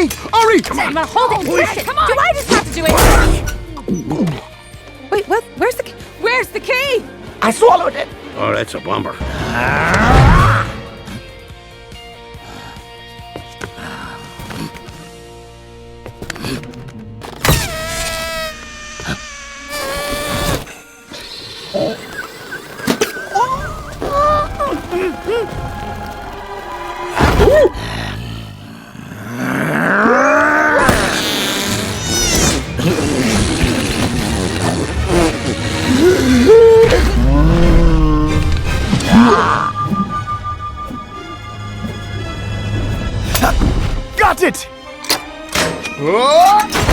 Hurry! Hurry! Come on! Now hold it. Please. Come on. Do I just have to do it? Wait, what? Where's the key? Where's the key? I swallowed it! Oh, that's a bummer. Got it! Oh!